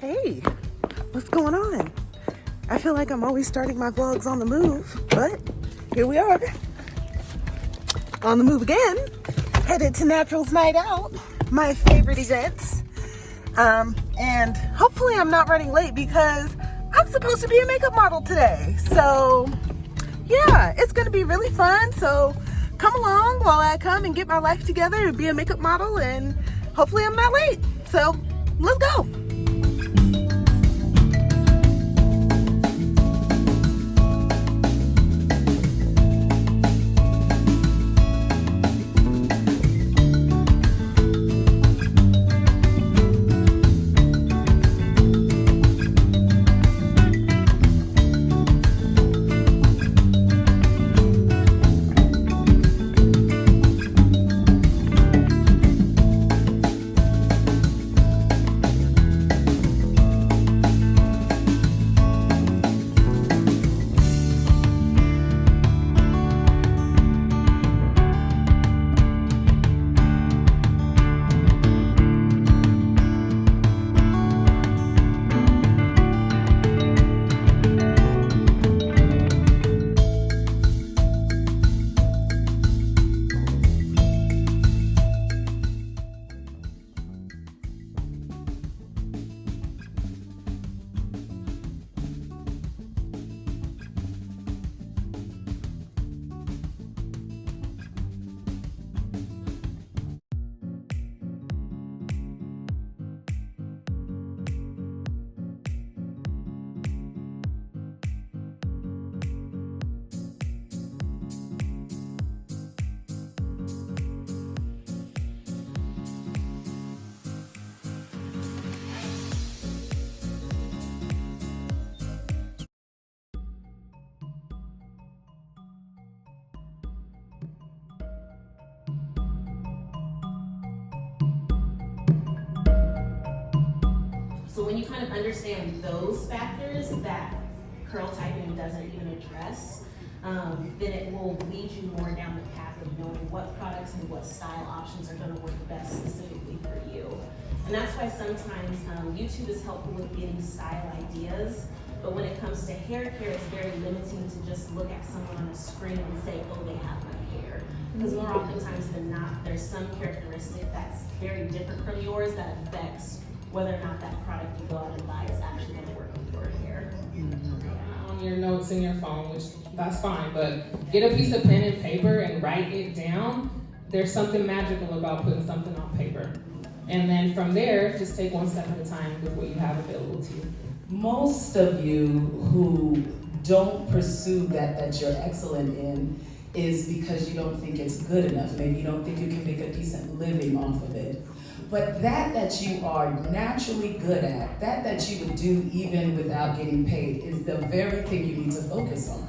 Hey, what's going on? I feel like I'm always starting my vlogs on the move, but here we are. On the move again, headed to Naturals Night Out, my favorite events. And hopefully I'm not running late because I'm supposed to be a makeup model today. So yeah, it's gonna be really fun. So come along while I come and get my life together and be a makeup model, and hopefully I'm not late. So let's go. So when you kind of understand those factors that curl typing doesn't even address, then it will lead you more down the path of knowing what products and what style options are going to work best specifically for you. And that's why sometimes YouTube is helpful with getting style ideas, but when it comes to hair care, it's very limiting to just look at someone on a screen and say, oh, they have my hair. Because more oftentimes than not, there's some characteristic that's very different from yours that affects whether or not that product you go out and buy is actually going to work with your hair. On your notes in your phone, which that's fine, but get a piece of pen and paper and write it down. There's something magical about putting something on paper. And then from there, just take one step at a time with what you have available to you. Most of you who don't pursue that you're excellent in is because you don't think it's good enough. Maybe you don't think you can make a decent living off of it. But that you are naturally good at, that you would do even without getting paid, is the very thing you need to focus on.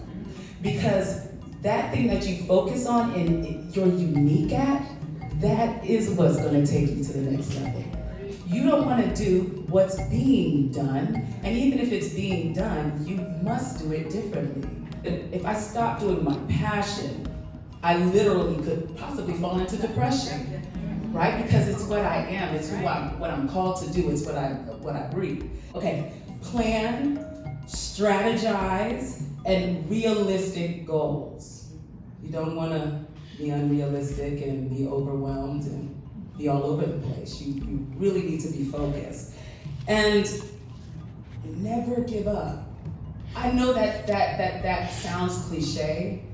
Because that thing that you focus on and you're unique at, that is what's gonna take you to the next level. You don't wanna do what's being done, and even if it's being done, you must do it differently. If I stop doing my passion, I literally could possibly fall into depression. Right? Because it's what I am, it's what I'm called to do, it's what I breathe. Okay, plan, strategize, and realistic goals. You don't want to be unrealistic and be overwhelmed and be all over the place. You really need to be focused. And never give up. I know that sounds cliche,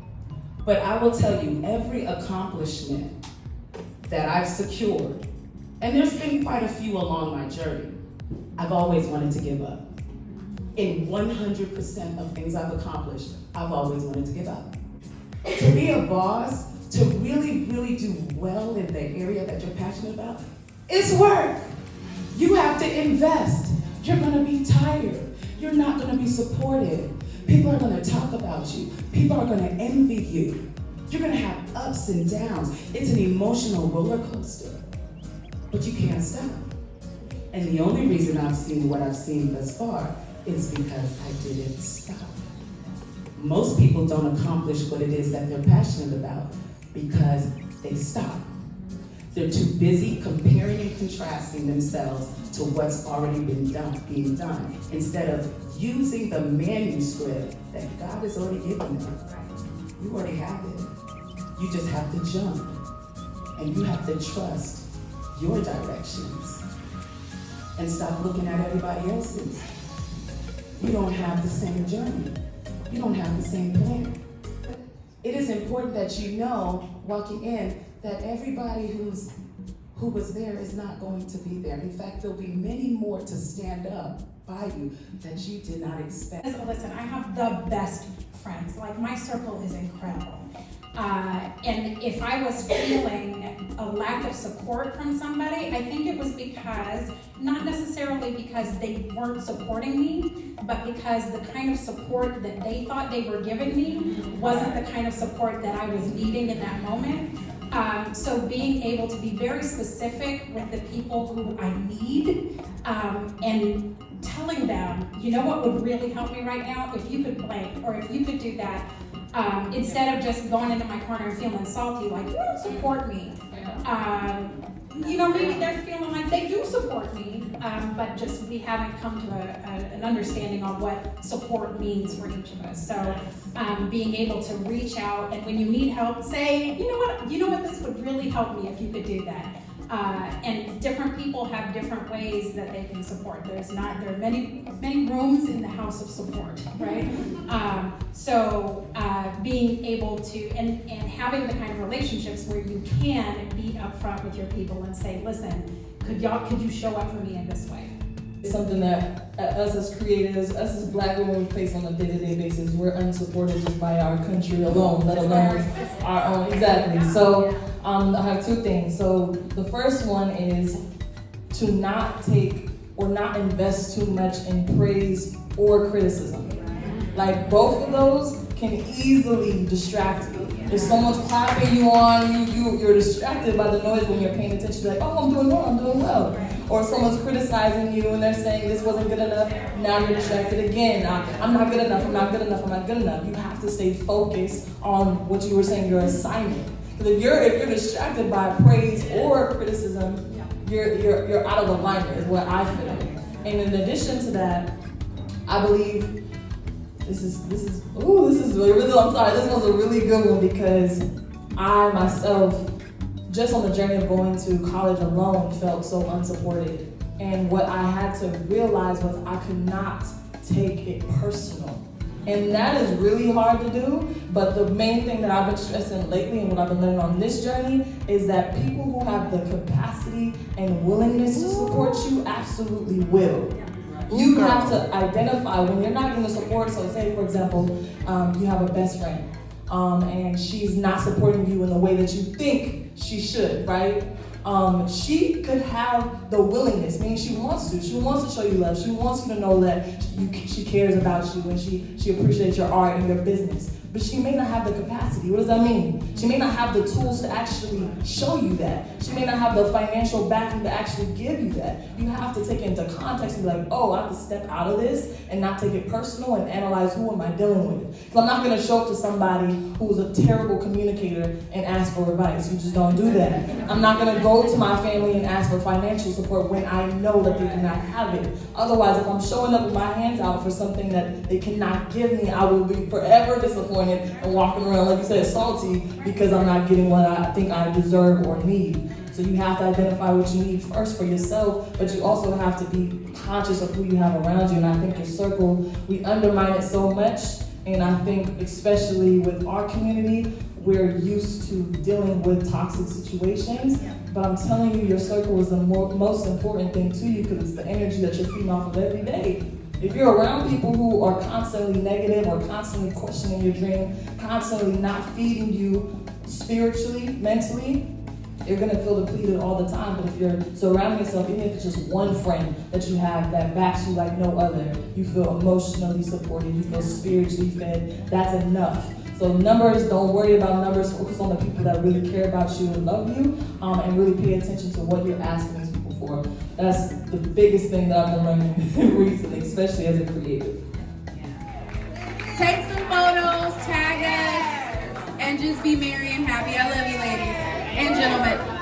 but I will tell you, every accomplishment that I've secured, and there's been quite a few along my journey, I've always wanted to give up. In 100% of things I've accomplished, I've always wanted to give up. To be a boss, to really, really do well in the area that you're passionate about, it's work. You have to invest. You're gonna be tired. You're not gonna be supported. People are gonna talk about you. People are gonna envy you. You're gonna have ups and downs. It's an emotional roller coaster, but you can't stop. And the only reason I've seen what I've seen thus far is because I didn't stop. Most people don't accomplish what it is that they're passionate about because they stop. They're too busy comparing and contrasting themselves to what's already being done, instead of using the manuscript that God has already given them. You already have it. You just have to jump, and you have to trust your directions and stop looking at everybody else's. You don't have the same journey. You don't have the same plan. It is important that you know, walking in, that everybody who was there is not going to be there. In fact, there'll be many more to stand up by you that you did not expect. Listen, I have the best friends. Like, my circle is incredible. And if I was feeling a lack of support from somebody, I think it was because, not necessarily because they weren't supporting me, but because the kind of support that they thought they were giving me wasn't the kind of support that I was needing in that moment. So being able to be very specific with the people who I need, and telling them, you know what would really help me right now? If you could blank, or if you could do that, instead of just going into my corner and feeling salty, like, you don't support me. Maybe they're feeling like they do support me, but just we haven't come to an understanding on what support means for each of us. So being able to reach out, and when you need help, say, you know what, this would really help me if you could do that. And different people have different ways that they can support. There are many rooms in the house of support, right? So being able to, and having the kind of relationships where you can be upfront with your people and say, listen, could you show up for me in this way? It's something that us as creatives, us as Black women, we face on a day-to-day basis. We're unsupported just by our country alone, let alone our own. Exactly. So I have two things. So the first one is to not take or not invest too much in praise or criticism. Like, both of those can easily distract you. If someone's clapping you on, you're distracted by the noise when you're paying attention. You're like, oh, I'm doing well. Or someone's criticizing you and they're saying this wasn't good enough. Now you're distracted again. I'm not good enough. You have to stay focused on what you were saying, your assignment. Because if you're distracted by praise or criticism, you're out of alignment, is what I feel. And in addition to that, I believe this is really, I'm sorry, this was a really good one, because I myself, just on the journey of going to college alone, felt so unsupported. And what I had to realize was I could not take it personal. And that is really hard to do, but the main thing that I've been stressing lately and what I've been learning on this journey is that people who have the capacity and willingness to support you absolutely will. You have to identify when you're not going to support. So say, for example, you have a best friend, and she's not supporting you in the way that you think she should, right? She could have the willingness, meaning she wants to show you love. She wants you to know that she cares about you and she appreciates your art and your business. But she may not have the capacity. What does that mean? She may not have the tools to actually show you that. She may not have the financial backing to actually give you that. You have to take it into context and be like, oh, I have to step out of this and not take it personal and analyze who am I dealing with. So I'm not going to show up to somebody who's a terrible communicator and ask for advice. You just don't do that. I'm not going to go to my family and ask for financial support when I know that they do not have it. Otherwise, if I'm showing up with my hands out for something that they cannot give me, I will be forever disappointed and walking around, like you said, salty because I'm not getting what I think I deserve or need. So you have to identify what you need first for yourself, but you also have to be conscious of who you have around you. And I think your circle, we undermine it so much. And I think especially with our community, we're used to dealing with toxic situations. But I'm telling you, your circle is the most important thing to you, because it's the energy that you're feeding off of every day. If you're around people who are constantly negative or constantly questioning your dream, constantly not feeding you spiritually, mentally, you're gonna feel depleted all the time. But if you're surrounding yourself, even if it's just one friend that you have that backs you like no other, you feel emotionally supported, you feel spiritually fed, that's enough. So numbers, don't worry about numbers, focus on the people that really care about you and love you, and really pay attention to what you're asking these people for. That's the biggest thing that I've been learning recently, especially as a creative. Take some photos, tag us, and just be merry and happy. I love you, ladies and gentlemen.